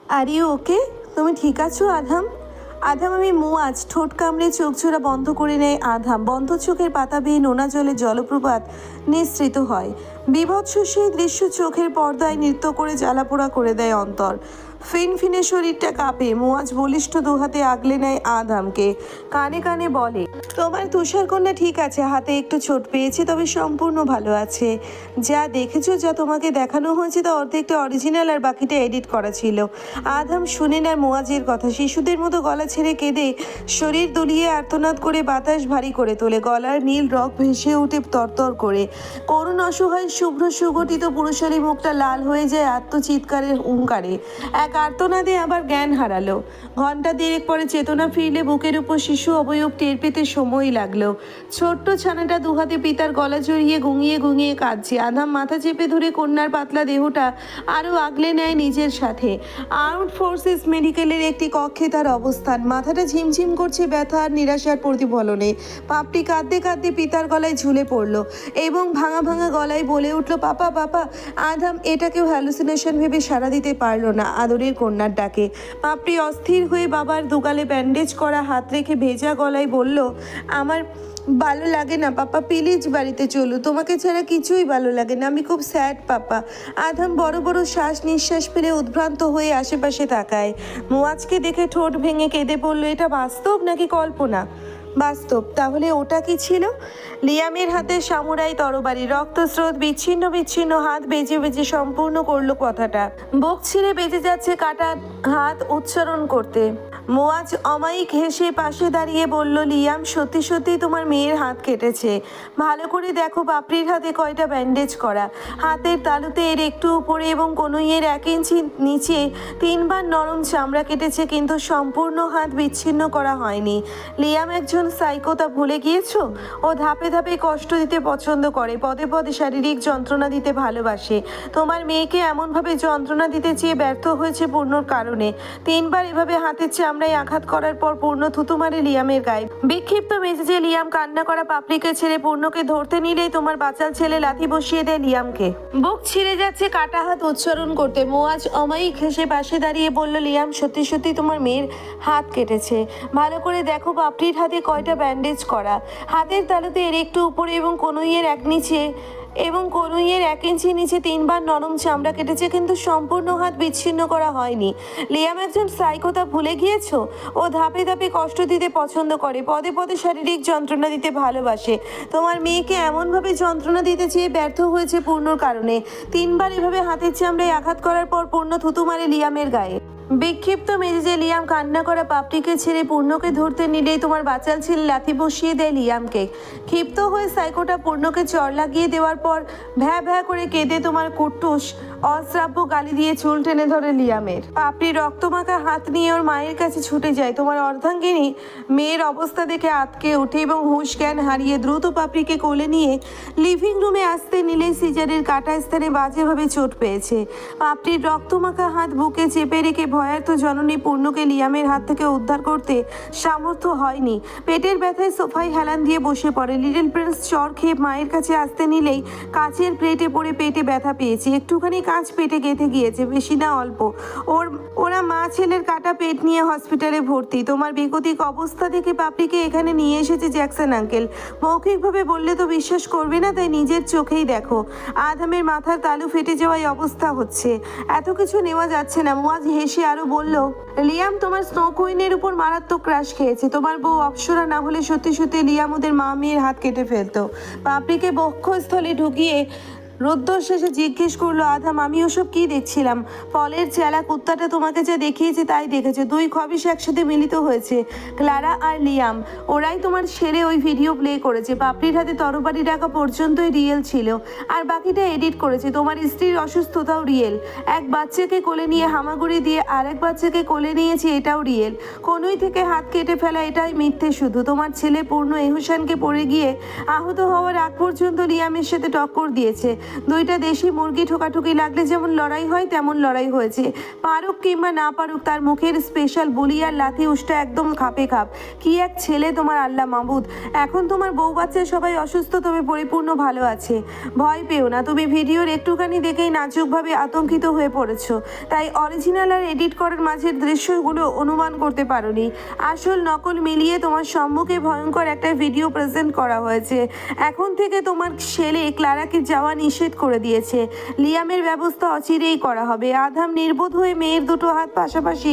Are you okay? তুমি ঠিক আছো আধাম? আধাম আমি মুয়াজ। ঠোঁট কামড়ে চোখ ছোড়া বন্ধ করে নেয় আধাম। বন্ধ চোখের পাতা বেয়ে নোনা জলে জলপ্রপাত নিঃসৃত হয়। বীভৎস সেই দৃশ্য চোখের পর্দায় নৃত্য করে জ্বালাপোড়া করে দেয় অন্তর। ফিনফিনে শরীরটা কাঁপে। মুয়াজ বলিষ্ঠ দুহাতে আগলে নেয় আধামকে। কানে কানে বলে, তোমার তুষারকন্যা ঠিক আছে, হাতে একটু চোট পেয়েছে, তবে সম্পূর্ণ ভালো আছে। যা দেখেছো, যা তোমাকে দেখানো হয়েছে তা অর্ধেকটা অরিজিনাল আর বাকিটা এডিট করা ছিল। আধাম শুনে নেয় মুয়াজের কথা। শিশুদের মতো গলা ছেড়ে কেঁদে শরীর দুলিয়ে আর্তনাদ করে বাতাস ভারী করে তোলে। গলার নীল রক ভেসে ওঠে তরতর করে। করুণ অসহায় শুভ্র সুগঠিত পুরুষালী মুখটা লাল হয়ে যায় আত্মচিৎকারের হুঙ্কারে। এক আর্তনাদে আবার জ্ঞান হারালো। ঘন্টা দেড়েক পরে চেতনা ফিরলে বুকের উপর শিশু অবয়ব টের পেতে সময় লাগলো। ছোট্ট ছানাটা দুহাতে পিতার গলা জড়িয়ে গুঙিয়ে গুঙিয়ে কাঁদছে। আধাম মাথা চেপে ধরে কন্যার পাতলা দেহটা আরও আগলে নেয় নিজের সাথে। আর্মড ফোর্সেস মেডিকেলের একটি কক্ষে তার অবস্থান। মাথাটা ঝিমঝিম করছে ব্যথা আর নিরাশার প্রতিফলনে। পাপটি কাঁদতে কাঁদতে পিতার গলায় ঝুলে পড়ল এবং ভাঙা ভাঙা গলায় বলে উঠল, পাপা পাপা। আধাম এটাকেও হ্যালুসিনেশন ভেবে সাড়া দিতে পারল না আদরের কন্যার ডাকে। পাপটি অস্থির হয়ে বাবার দুগালে ব্যান্ডেজ করা হাত রেখে ভেজা গলায় বলল, আমার ভালো লাগে না পাপা, প্লিজ বাড়িতে চলো, তোমাকে ছাড়া কিছুই ভালো লাগে না, আমি খুব স্যাড পাপা। আধাম বড় বড় শ্বাস নিঃশ্বাস ফেলে উদ্ভ্রান্ত হয়ে আশেপাশে তাকায়। মুয়াজকে দেখে ঠোঁট ভেঙে কেঁদে পড়ল, এটা বাস্তব নাকি কল্পনা? বাস্তব। তাহলে ওটা কি ছিল? লিয়ামের হাতে সামুরাই তরবারি। রক্তস্রোত, বিচ্ছিন্ন বিচ্ছিন্ন হাত বেজে বেজে সম্পূর্ণ করলো কথাটা। বুক ছিঁড়ে বেজে যাচ্ছে কাটা হাত উচ্চারণ করতে। মুয়াজ অমায়িক হেসে পাশে দাঁড়িয়ে বলল, লিয়াম সত্যি সত্যি তোমার মেয়ের হাত কেটেছে। ভালো করে দেখো, বাপরির হাতে কয়টা ব্যান্ডেজ করা। হাতের তালুতে এর একটু উপরে এবং কনুইয়ের 1 ইঞ্চি নিচে 3বার নরম চামড়া কেটেছে, কিন্তু সম্পূর্ণ হাত বিচ্ছিন্ন করা হয়নি। লিয়াম একজন সাইকো, তা ভুলে গিয়েছো? ও ধাপে ধাপে কষ্ট দিতে পছন্দ করে, পদে পদে শারীরিক যন্ত্রণা দিতে ভালোবাসে। তোমার মেয়েকে এমনভাবে যন্ত্রণা দিতে চেয়ে ব্যর্থ হয়েছে পূর্ণর কারণে। 3বার এভাবে হাতের চামড়ায় আঘাত করার পর পূর্ণ থুতু মারে লিয়ামের গায়ে। বিক্ষিপ্ত মেজাজে লিয়াম কান্না করা পাপড়িকে ছেড়ে পূর্ণকে ধরতে নিলেই তোমার বাচাল ছেলে লাথি বসিয়ে দেয় লিয়ামকে। বুক ছিঁড়ে যাচ্ছে কাটা হাত উচ্চারণ করতে। মুয়াজ অমায়িক হেসে পাশে দাঁড়িয়ে বলল, লিয়াম সত্যি সত্যি তোমার মেয়ের হাত কেটেছে। ভালো করে দেখো, বাপরির হাতে কয়টা ব্যান্ডেজ করা। হাতের তালুতে এর একটু উপরে এবং কনুইয়ের 1 ইঞ্চি নিচে 3বার নরম চামড়া কেটেছে, কিন্তু সম্পূর্ণ হাত বিচ্ছিন্ন করা হয়নি। লিয়াম একজন সাইকো, তা ভুলে গিয়েছো? ও ধাপে ধাপে কষ্ট দিতে পছন্দ করে, পদে পদে শারীরিক যন্ত্রণা দিতে ভালোবাসে। তোমার মেয়েকে এমনভাবে যন্ত্রণা দিতে চেয়ে ব্যর্থ হয়েছে পূর্ণর কারণে। 3বার এভাবে হাতের চামড়ায় আঘাত করার পর পূর্ণ থুতু মারে লিয়ামের গায়ে। বিক্ষিপ্ত মেজাজে লিয়াম কান্না করা পাপড়িকে ছেড়ে পূর্ণকে ধরতে নিলেই তোমার বাচাল ছেলে লাথি বসিয়ে দেয় লিয়ামকে। ক্ষিপ্ত হয়ে সাইকোটা পূর্ণকে চড় লাগিয়ে দেওয়ার পর ভ্যা ভ্যা করে কেঁদে তোমার কুট্টুস অশ্রাব্য গালি দিয়ে চুল টেনে ধরে লিয়ামের। পাপড়ি রক্তমাখা হাত নিয়ে ওর মায়ের কাছে ছুটে যায়। তোমার অর্ধাঙ্গিনী মেয়ের অবস্থা দেখে আতকে ওঠে এবং হুঁশ জ্ঞান হারিয়ে দ্রুত পাপড়িকে কোলে নিয়ে লিভিং রুমে আসতে নিলেই সিজারের কাটা স্থানে বাজেভাবে চোট পেয়েছে। পাপড়ির রক্তমাখা হাত বুকে চেপে রেখে ভয়ার্ত জননী পূর্ণকে লিয়ামের হাত থেকে উদ্ধার করতে সামর্থ্য হয়নি। পেটের ব্যথায় সোফায় হেলান দিয়ে বসে পড়ে। লিটল প্রিন্স চর খেয়ে মায়ের কাছে আসতে নিলেই কাচের প্লেটে পড়ে পেটে ব্যথা পেয়েছে। একটুখানি কাঁচ পেটে গেঁথে গিয়েছে, বেশি না অল্প। ওরা মা ছেলের কাটা পেট নিয়ে হসপিটালে ভর্তি। তোমার বেগতিক অবস্থা দেখে পাপড়িকে এখানে নিয়ে এসেছে জ্যাকসন আঙ্কেল। মৌখিকভাবে বললে তো বিশ্বাস করবে না, তাই নিজের চোখেই দেখো। আধামের মাথার তালু ফেটে যাওয়াই অবস্থা হচ্ছে। এত কিছু নেওয়া যাচ্ছে না। মুয়াজ হেসে আরো বলল, লিয়াম তোমার স্নো কুইনের উপর মারাত্মক ক্রাশ খেয়েছে। তোমার বউ অপসরা না হলে সত্যি সত্যি লিয়াম ওদের মা মেয়ের হাত কেটে ফেলতো। পাপড়িকে বক্ষস্থলে ঢুকিয়ে রুদ্ধশ্বাসে জিজ্ঞেস করলো, আধাম আমি ওসব কি দেখছিলাম? ফলের চেলা কুত্তাটা তোমাকে যা দেখিয়েছে তাই দেখেছে। 2 খবিশ একসাথে মিলিত হয়েছে, ক্লারা আর লিয়াম। ওরাই তোমার ছেলে ওই ভিডিও প্লে করেছে। পাপড়ির হাতে তরবারি রাখা পর্যন্তই রিয়েল ছিল, আর বাকিটা এডিট করেছে। তোমার স্ত্রীর অসুস্থতাও রিয়েল। এক বাচ্চাকে কোলে নিয়ে হামাগুড়ি দিয়ে আরেক বাচ্চাকে কোলে নিয়েছে, এটাও রিয়েল। কনুই থেকে হাত কেটে ফেলা, এটাই মিথ্যে শুধু। তোমার ছেলে পূর্ণ এহুসানকে পড়ে গিয়ে আহত হওয়ার আগ পর্যন্ত লিয়ামের সাথে টক্কর দিয়েছে। দুইটা দেশি মুরগি ঠোকাঠুকি লাগলে যেমন লড়াই হয় তেমন লড়াই হয়েছে। পারুক কিংবা না পারুক, তার মুখের স্পেশাল বুলি আর লাথি উষ্টা একদম খাপে খাপ। কি এক ছেলে তোমার, আল্লাহ মাহবুদ। এখন তোমার বউ বাচ্চা সবাই অসুস্থ, তবে পরিপূর্ণ ভালো আছে। ভয় পেও না, তুমি ভিডিওর একটুখানি দেখেই নাজুকভাবে আতঙ্কিত হয়ে পড়েছো, তাই অরিজিনাল আর এডিট করার মাঝের দৃশ্যগুলো অনুমান করতে পারোনি। আসল নকল মিলিয়ে তোমার সম্মুখে ভয়ঙ্কর একটা ভিডিও প্রেজেন্ট করা হয়েছে। এখন থেকে তোমার ছেলে ক্লারাকে যাওয়া নিষেধ করে দিয়েছে। লিয়ামের ব্যবস্থা অচিরেই করা হবে। আধাম নির্বোধ হয়ে মেয়ের দুটো হাত পাশাপাশি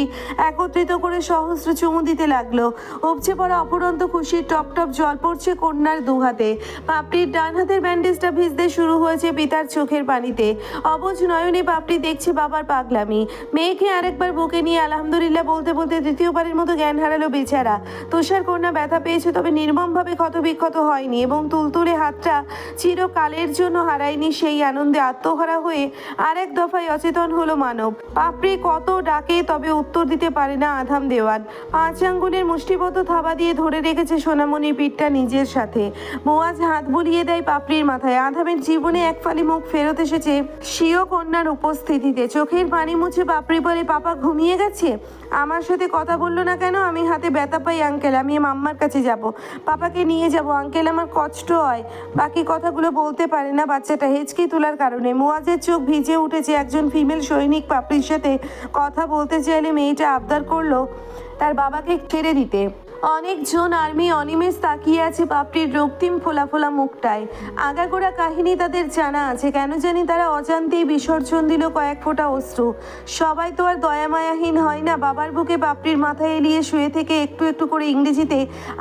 একত্রিত করে সহস্র চুমু দিতে লাগলো। উপচে পড়া অপরন্ত খুশির টপ টপ জল পড়ছে কন্যার দুহাতে। পাপড়ির ডান হাতের ব্যান্ডেজটা ভিজতে শুরু হয়েছে পিতার চোখের পানিতে। অবুঝ নয়নে পাপড়ি দেখছে বাবার পাগলামি। মেয়েকে আরেকবার বুকে নিয়ে আলহামদুলিল্লাহ বলতে বলতে তৃতীয়বারের মতো জ্ঞান হারালো বেচারা। তুষার কন্যা ব্যথা পেয়েছে, তবে নির্মমভাবে ক্ষতবিক্ষত হয়নি এবং তুলতুলে হাতটা চিরকালের জন্য হারায়নি। সেই আনন্দে আত্মহারা হয়ে আরেক দফায় অচেতন হলো মানব। পাপড়ি কত ডাকে, তবে উত্তর দিতে পারে না আধাম দেওয়ান। 5 আঙ্গুলের মুষ্টিবদ্ধ থাবা দিয়ে ধরে রেখেছে সোনামণির পিঠটা নিজের সাথে। মোয়াজ হাত বুলিয়ে দেয় পাপড়ির মাথায়। আধামের জীবনে এক ফালি মুখ ফেরত এসেছে স্বীয় কন্যার উপস্থিতিতে। চোখের পানি মুছে পাপড়ি বলে, পাপা ঘুমিয়ে গেছে? আমার সাথে কথা বললো না কেন? আমি হাতে ব্যথা পাই আঙ্কেল, আমি মাম্মার কাছে যাব, পাপাকে নিয়ে যাব আঙ্কেল, আমার কষ্ট হয়। বাকি কথাগুলো বলতে পারে না বাচ্চাটা হেঁচকি তোলার কারণে। মুয়াজের চোখ ভিজে উঠেছে। একজন ফিমেল সৈনিক পাপড়ির সাথে কথা বলতে চাইলে মেয়েটা আবদার করলো তার বাবাকে ছেড়ে দিতে। অনেকজন আর্মি অনিমেষ তাকিয়ে আছে পাপড়ির রক্তিম ফোলা ফোলা মুখটায়। আগাগোড়া কাহিনী তাদের জানা আছে। কেন জানি তারা অজান্তেই বিসর্জন দিল কয়েক ফোঁটা অশ্রু। সবাই তো আর দয়ামায়াহীন হয় না। বাবার বুকে পাপড়ির মাথায় এলিয়ে শুয়ে থেকে একটু একটু করে ইংরেজিতে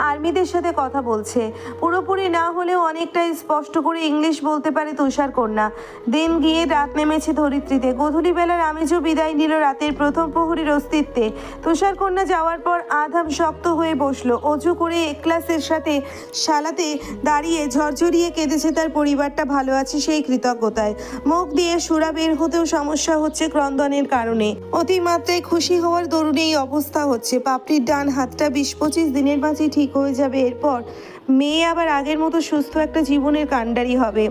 আর্মিদের সাথে কথা বলছে। পুরোপুরি না হলেও অনেকটাই স্পষ্ট করে ইংলিশ বলতে পারে তুষার কন্যা। দিন গিয়ে রাত নেমেছে ধরিত্রীতে। গধূলি বেলার আমেজও বিদায় নিল রাতের প্রথম প্রহরীর অস্তিত্বে। তুষার কন্যা যাওয়ার পর আধাম শক্ত হয়ে বসলো। অজু করে একলাসের সাথে শালাতে দাঁড়িয়ে ঝরঝরিয়ে কেঁদেছে তার পরিবারটা ভালো আছে সেই কৃতজ্ঞতায়। মুখ দিয়ে সুরা বের হতেও সমস্যা হচ্ছে ক্রন্দনের কারণে। অতিমাত্রায় খুশি হওয়ার দরুনে এই অবস্থা হচ্ছে। পাপড়ির ডান হাতটা 20-25 দিনের মাঝেই ঠিক হয়ে যাবে। এরপর মেয়ে আবার আগের মতো সুস্থ একটা জীবনের কাণ্ডারি হবে।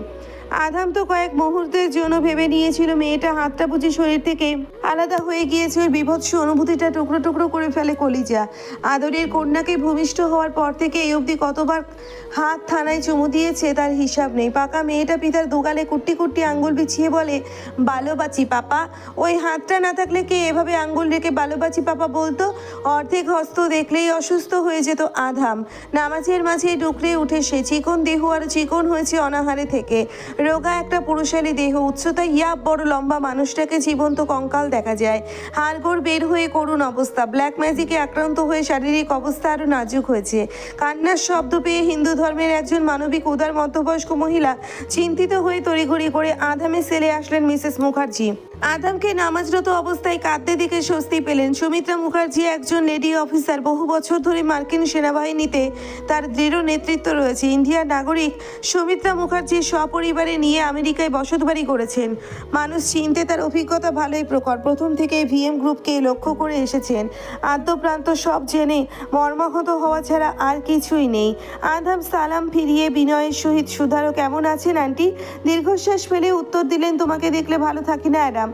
আধাম তো কয়েক মুহূর্তের জন্য ভেবে নিয়েছিল মেয়েটা হাতটা বুঝি শরীর থেকে আলাদা হয়ে গিয়েছে। ওই বিভৎস অনুভূতিটা টুকরো টুকরো করে ফেলে কলিজা। আদরের কন্যাকে ভূমিষ্ঠ হওয়ার পর থেকে এই অবধি কতবার হাত থানায় চুমু দিয়েছে তার হিসাব নেই। পাকা মেয়েটা পিতার দুগালে কুট্টি কুট্টি আঙ্গুল বিছিয়ে বলে, বালোবাচি পাপা। ওই হাতটা না থাকলে কে এভাবে আঙ্গুল রেখে বালোবাচি পাপা বলতো? অর্ধেক হস্ত দেখলেই অসুস্থ হয়ে যেত আধাম। নামাজের মাঝে ডুকরে উঠে সে চিকন দেহ আর চিকন হয়েছে অনাহারে থেকে। রোগা একটা পুরুষালী দেহ, উচ্চতা ইয়াব বড় লম্বা, মানুষটাকে জীবন্ত কঙ্কাল দেখা যায়। হাড়গোড় বের হয়ে করুণ অবস্থা। ব্ল্যাক ম্যাজিকে আক্রান্ত হয়ে শারীরিক অবস্থা আরও নাজুক হয়েছে। কান্নার শব্দ পেয়ে হিন্দু ধর্মের একজন মানবিক উদার মধ্যবয়স্ক মহিলা চিন্তিত হয়ে তড়িঘড়ি করে আধামে সেলে আসলেন মিসেস মুখার্জি। আধামকে নামাজরত অবস্থায় কাঁদতে দেখে স্বস্তি পেলেন। সুমিত্রা মুখার্জি একজন লেডি অফিসার। বহু বছর ধরে মার্কিন সেনাবাহিনীতে তার দৃঢ় নেতৃত্ব রয়েছে। ইন্ডিয়ার নাগরিক সুমিত্রা মুখার্জি সপরিবারে নিয়ে আমেরিকায় বসতবাড়ি করেছেন। মানুষ চিনতে তার অভিজ্ঞতা ভালোই প্রখর। প্রথম থেকে ভিএম গ্রুপকে লক্ষ্য করে এসেছেন। আদ্যপ্রান্ত সব জেনে মর্মাহত হওয়া ছাড়া আর কিছুই নেই। আধাম সালাম ফিরিয়ে বিনয়ের সহিত সুধারো, কেমন আছেন আন্টি? দীর্ঘশ্বাস ফেলে উত্তর দিলেন, তোমাকে দেখলে ভালো থাকি না অ্যাডাম।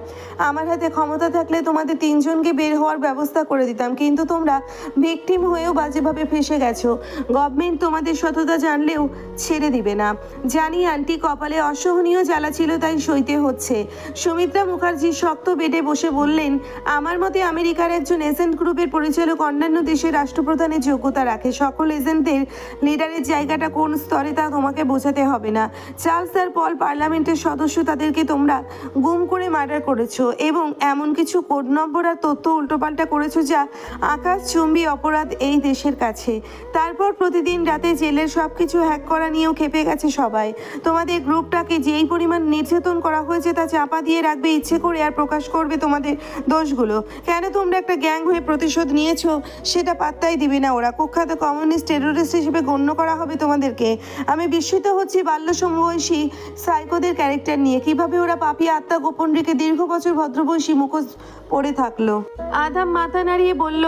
আমার হাতে ক্ষমতা থাকলে তোমাদের 3 জনকে বের হওয়ার ব্যবস্থা করে দিতাম, কিন্তু তোমরা ভিকটিম হয়েও বাজেভাবে ফেসে গেছো। গভর্নমেন্ট তোমাদের সততা জানলেও ছেড়ে দিবে না। জানি আন্টি, কপালে অসহনীয় জ্বালা ছিল তাই সইতে হচ্ছে। সুমিত্রা মুখার্জি শক্ত বেডে বসে বললেন, আমার মতে আমেরিকার একজন এজেন্ট গ্রুপের পরিচালক অন্যান্য দেশের রাষ্ট্রপ্রধানের যোগ্যতা রাখে। সকল এজেন্টদের লিডারের জায়গাটা কোন স্তরে তা তোমাকে বোঝাতে হবে না। চার্লস আর পল পার্লামেন্টের সদস্য, তাদেরকে তোমরা গুম করে মার্ডার করেছো এবং এমন কিছু কোড নম্বর আর তথ্য উল্টোপাল্টা করেছো যা আকাশচুম্বী অপরাধ এই দেশের কাছে। তারপর প্রতিদিন রাতে জেলের সব কিছু হ্যাক করা নিয়েও খেপে গেছে সবাই। তোমাদের গ্রুপটাকে যেই পরিমাণ নির্যাতন করা হয়েছে তা চাপা দিয়ে রাখবে ইচ্ছে করে আর প্রকাশ করবে তোমাদের দোষগুলো। কেন তোমরা একটা গ্যাং হয়ে প্রতিশোধ নিয়েছো সেটা পাত্তাই দিবে না ওরা। কুখ্যাত কমিউনিস্ট টেরোরিস্ট হিসেবে গণ্য করা হবে তোমাদেরকে। আমি বিস্মিত হচ্ছি বাল্য সমবয়সী সাইকোদের ক্যারেক্টার নিয়ে। কিভাবে ওরা পাপিয়া আত্মা গোপন রেখে দীর্ঘ বছর ভদ্রবয়সী মুখোশ পড়ে থাকলো। আধাম মাথা নাড়িয়ে বলল,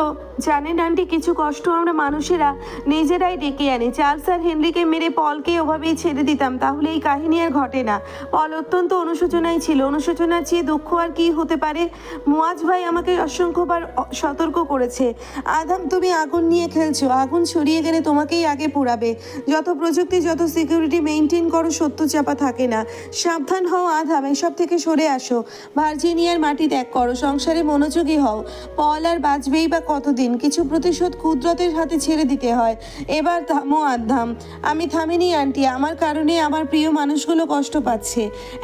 জানেন আন্টি, কিছু কষ্ট আমরা মানুষেরা নিজেরাই ডেকে আনি। চার্লস আর হেনরিকে মেরে পলকে ওভাবেই ছেড়ে দিতাম, তাহলে এই কাহিনী আর ঘটে না। পল অত্যন্ত অনুশোচনায় ছিল। অনুশোচনার চেয়ে দুঃখ আর কি হতে পারে? মুয়াজ ভাই আমাকে অসংখ্যবার সতর্ক করেছে, আধাম তুমি আগুন নিয়ে খেলছো, আগুন ছড়িয়ে গেলে তোমাকেই আগে পুড়াবে। যত প্রযুক্তি, যত সিকিউরিটি মেনটেন করো, সত্য চাপা থাকে না। সাবধান হও আধাম, এসব থেকে সরে আসো। ভার্জিনিয়ার মাটি ত্যাগ করো, সংসারে মনোযোগী হও। পল আর বাঁচবেই বা কতদিন? কিছু প্রতিশোধ কুদরতের হাতে ছেড়ে দিতে হয়। এবার থামো আধাম। আমি থামিনি আন্টি, আমার কারণে আমার প্রিয় মানুষগুলো কষ্ট পাচ্ছে।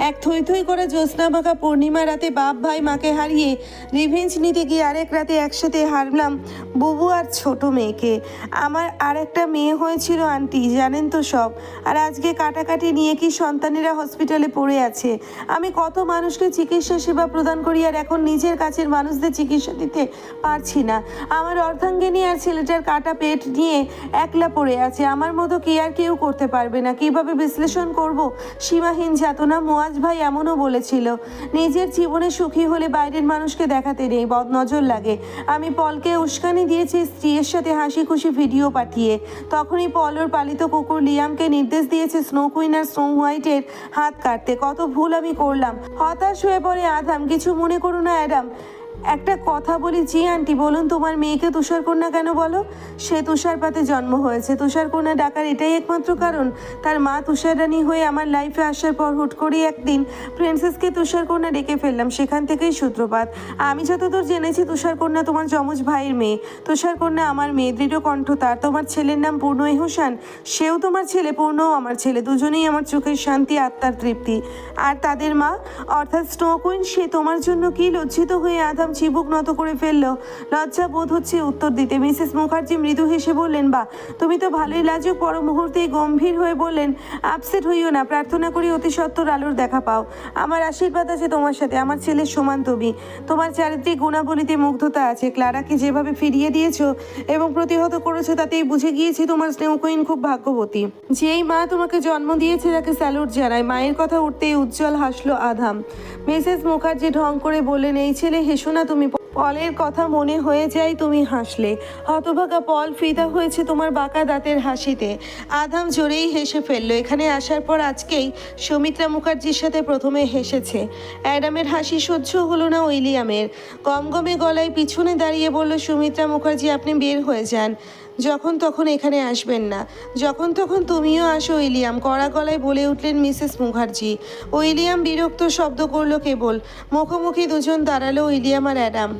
এক থই থই করে জ্যোৎস্না মাখা পূর্ণিমা রাতে বাপ ভাই মাকে হারিয়ে রিভেঞ্জ নিতে গিয়ে আরেক রাতে একসাথে হারলাম বুবু আর ছোট মেয়েকে। আমার আর একটা মেয়ে হয়েছিল আন্টি, জানেন তো সব। আর আজকে কাটাকাটি নিয়ে কি সন্তানেরা হসপিটালে পড়ে আছে। আমি কত মানুষকে চিকিৎসা সেবা প্রদান করি, আর এখন নিজের কাছের মানুষদের চিকিৎসা দিতে পারছি না। আমার অর্ধাঙ্গিনী আর ছেলেটার কাটা পেট নিয়ে একলা পড়ে আছে। আমার মতো কি আর কেউ করতে পারবে না? কিভাবে বিশ্লেষণ করব সীমাহীন যাতনা? মুয়াজ ভাই এমনও বলেছিল, নিজের জীবনে সুখী হলে বাইরের মানুষকে দেখাতে নেই, বদনজর লাগে। আমি পলকে উস্কানি দিয়েছি স্ত্রীর সাথে হাসি খুশি ভিডিও পাঠিয়ে। তখনই পল ওর পালিত কুকুর লিয়ামকে নির্দেশ দিয়েছে স্নো কুইন আর স্নো হোয়াইটের হাত কাটতে। কত ভুল আমি করলাম। হতাশ হয়ে পড়ে আধাম। কিছু মনে করো না অ্যাডাম, একটা কথা বলি। জি আন্টি বলুন। তোমার মেয়েকে তুষারকন্যা কেন বলো? সে তুষারপাতে জন্ম হয়েছে। তুষারকন্যা ডাকার এটাই একমাত্র কারণ? তার মা তুষার রানী হয়ে আমার লাইফে আসার পর হুট করেই একদিন প্রিন্সেসকে তুষারকন্যা ডেকে ফেললাম, সেখান থেকেই সূত্রপাত। আমি যতদূর জেনেছি তুষারকন্যা তোমার যমজ ভাইয়ের মেয়ে। তুষারকন্যা আমার মেয়ে, দৃঢ় কণ্ঠ তার। তোমার ছেলের নাম পূর্ণ এহসান, সেও তোমার ছেলে, পূর্ণও আমার ছেলে। দুজনেই আমার চোখের শান্তি, আত্মার তৃপ্তি। আর তাদের মা অর্থাৎ স্নো কুইন, সে তোমার জন্য কি? লজ্জিত হয়ে আধাম চিবুক নত করে ফেললো। লজ্জা বোধ হচ্ছে উত্তর দিতে। মিসেস মুখার্জি মৃদু হেসে বললেন, বা তুমি তো ভালোই লাজুক। পর মুহূর্তেই গম্ভীর হয়ে বললেন, আপসেট হইও না, প্রার্থনা করি অতি সত্বর আলোর দেখা পাও। আমার আশীর্বাদ আছে তোমার সাথে। আমার ছেলের সমান তুমি। তোমার চারিত্রিক গুণাবলীতে মুগ্ধতা আছে। ক্লারাকে যেভাবে ফিরিয়ে দিয়েছো এবং প্রতিহত করেছো, তাতেই বুঝে গিয়েছি তোমার স্নেহ কুইন খুব ভাগ্যবতী। যেই মা তোমাকে জন্ম দিয়েছে তাকে স্যালুট জানায়। মায়ের কথা উঠতেই উজ্জ্বল হাসলো আধাম। মিসেস মুখার্জি ঢং করে বললেন, এই ছেলে হেসো না তুমি। পলের কথা মনে হয়ে যায় তুমি হাসলে। হতভাগা পল ফিদা হয়েছে তোমার বাঁকা দাঁতের হাসিতে। আধাম জোরেই হেসে ফেললো। এখানে আসার পর আজকেই সৌমিত্রা মুখার্জির সাথে প্রথমে হেসেছে। অ্যাডামের হাসি সহ্য হলো না উইলিয়ামের। গমগমে গলায় পিছনে দাঁড়িয়ে বলল, সুমিত্রা মুখার্জি আপনি বের হয়ে যান, যখন তখন এখানে আসবেন না। যখন তখন তুমিও আসো উইলিয়াম, কড়া গলায় বলে উঠলেন মিসেস মুখার্জি। উইলিয়াম বিরক্ত শব্দ করলো কেবল। মুখোমুখি দুজন দাঁড়ালো উইলিয়াম আর অ্যাডাম।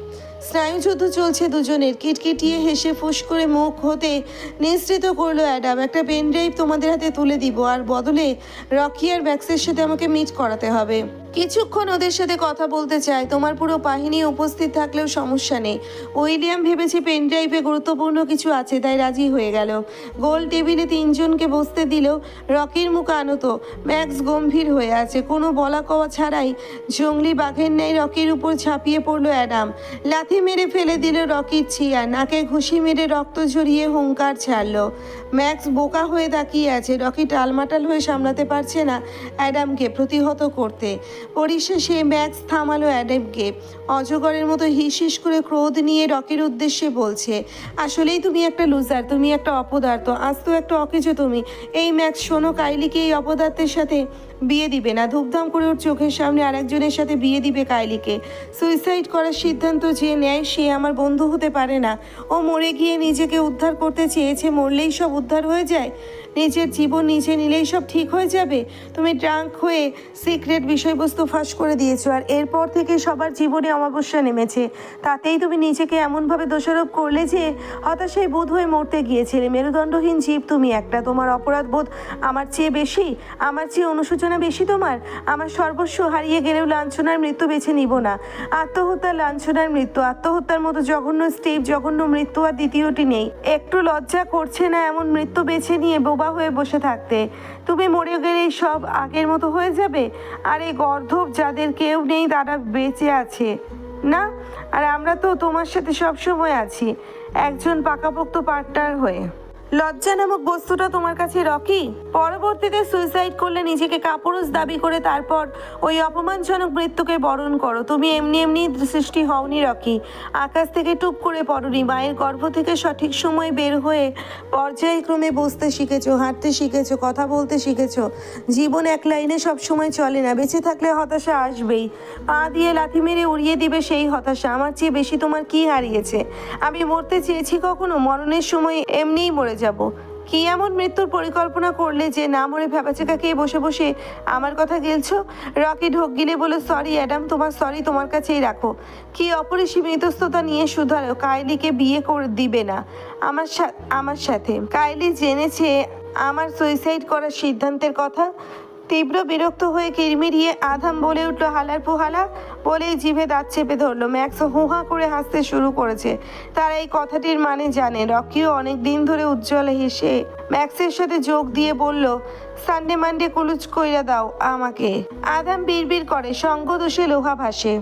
স্নায়ুযুদ্ধ চলছে দুজনের। কিটকিটিয়ে হেসে ফুস করে মুখ হতে নিঃসৃত করলো অ্যাডাম, একটা পেন ড্রাইভ তোমাদের হাতে তুলে দিব, আর বদলে রকি আর ম্যাক্সের সাথে আমাকে মিট করাতে হবে। কিছুক্ষণ ওদের সাথে কথা বলতে চাই। তোমার পুরো বাহিনী উপস্থিত থাকলেও সমস্যা নেই। উইলিয়াম ভেবেছে পেন ড্রাইভে গুরুত্বপূর্ণ কিছু আছে, তাই রাজি হয়ে গেল। গোল টেবিলে তিনজনকে বসতে দিল। রকির মুখ আনত, ম্যাক্স গম্ভীর হয়ে আছে। কোনো বলা কওয়া ছাড়াই জঙ্গলি বাঘের ন্যায় রকির উপর ঝাঁপিয়ে পড়লো অ্যাডাম। লাথি মেরে ফেলে দিল রকির ছিয়া, নাকে ঘুষি মেরে রক্ত ঝরিয়ে হুঙ্কার ছাড়লো। ম্যাক্স বোকা হয়ে তাকিয়ে আছে। রকি টালমাটাল হয়ে সামলাতে পারছে না অ্যাডামকে প্রতিহত করতে। পরিশেষে ম্যাক্স থামালো অ্যাডামকে। অজগরের মতো হিস হিস করে ক্রোধ নিয়ে রকির উদ্দেশ্যে বলছে, আসলেই তুমি একটা লুজার, তুমি একটা অপদার্থ, আজ তো একটা অকেজো তুমি। এই ম্যাক্স শোনো, কাইলিকে এই অপদার্থের সাথে বিয়ে দিবে না। ধূপধাম করে ওর চোখের সামনে আরেকজনের সাথে বিয়ে দিবে কাইলিকে। সুইসাইড করার সিদ্ধান্ত যে নেয় সে আমার বন্ধু হতে পারে না। ও মরে গিয়ে নিজেকে উদ্ধার করতে চেয়েছে। মরলেই সব উদ্ধার হয়ে যায়? নিজের জীবন নিজে নিলেই সব ঠিক হয়ে যাবে? তুমি ড্রাঙ্ক হয়ে সিক্রেট বিষয়বস্তু ফাঁস করে দিয়েছো, আর এরপর থেকে সবার জীবনে অমাবস্যা নেমেছে। তাতেই তুমি নিজেকে এমনভাবে দোষারোপ করলে যে হতাশায় বোধ হয়ে মরতে গিয়েছিলে। মেরুদণ্ডহীন জীব তুমি একটা। তোমার অপরাধ বোধ আমার চেয়ে বেশি, আমার চেয়ে অনুশোচনা বেশি তোমার। আমার সর্বস্ব হারিয়ে গেলেও লাঞ্ছনার মৃত্যু বেছে নিব না। আত্মহত্যার লাঞ্ছনার মৃত্যু, আত্মহত্যার মতো জঘন্য স্টেপ, জঘন্য মৃত্যু আর দ্বিতীয়টি নেই। একটু লজ্জা করছে না এমন মৃত্যু বেছে নিয়ে বোবা হয়ে বসে থাকতে? তুমি মরে গেলেই সব আগের মতো হয়ে যাবে। আর এই গর্ধব যাদের কেউ নেই তারা বেঁচে আছে না, আর আমরা তো তোমার সাথে সব সময় আছি, একজন পাকাপোক্ত পার্টনার হয়ে। লজ্জা নামক বস্তুটা তোমার কাছে রকি? পরবর্তীতে সুইসাইড করলে নিজেকে কাপুরুষ দাবি করে তারপর ওই অপমানজনক মৃত্যুকে বরণ করো। তুমি এমনি এমনি সৃষ্টি হওনি রকি, আকাশ থেকে টুপ করে পড়নি। মায়ের গর্ভ থেকে সঠিক সময় বের হয়ে পর্যায়ক্রমে বসতে শিখেছো, হাঁটতে শিখেছো, কথা বলতে শিখেছো। জীবন এক লাইনে সব সময় চলে না, বেঁচে থাকলে হতাশা আসবেই। পা দিয়ে লাথি মেরে উড়িয়ে দিবে সেই হতাশা। আমার চেয়ে বেশি তোমার কি হারিয়েছে? আমি মরতে চেয়েছি কখনো? মরণের সময় এমনিই মরে যাব। কি এমন মৃত্যুর পরিকল্পনা করলে যে না মরে ভ্যাবাচেকা খেয়ে বসে বসে আমার কথা গেলছো? রকি ঢোক গিলে বলে, সরি অ্যাডাম, তোমার সরি তোমার কাছেই রাখো। কি অপরিসীম ইতস্ততা নিয়ে শুধালো, কাইলিকে বিয়ে করে দিবে না আমার সাথে? কাইলি জেনেছে আমার সুইসাইড করার সিদ্ধান্তের কথা। তীব্র বিরক্ত হয়ে কিরমিরিয়ে আধাম বলে উঠল, হালার পোহালা, বলেই জিভে দাঁত চেপে ধরলো। ম্যাক্স হুহা করে হাসতে শুরু করেছে। তারা এই কথাটির মানে জানে। রকিও অনেক দিন ধরে উজ্জ্বল হেসে ম্যাক্সের সাথে যোগ দিয়ে বলল, সানডে মানডে কুলুচ কইরা দাও আমাকে। আধাম বিড়বিড় করে, সঙ্গ দোষে লোহা ভাসে।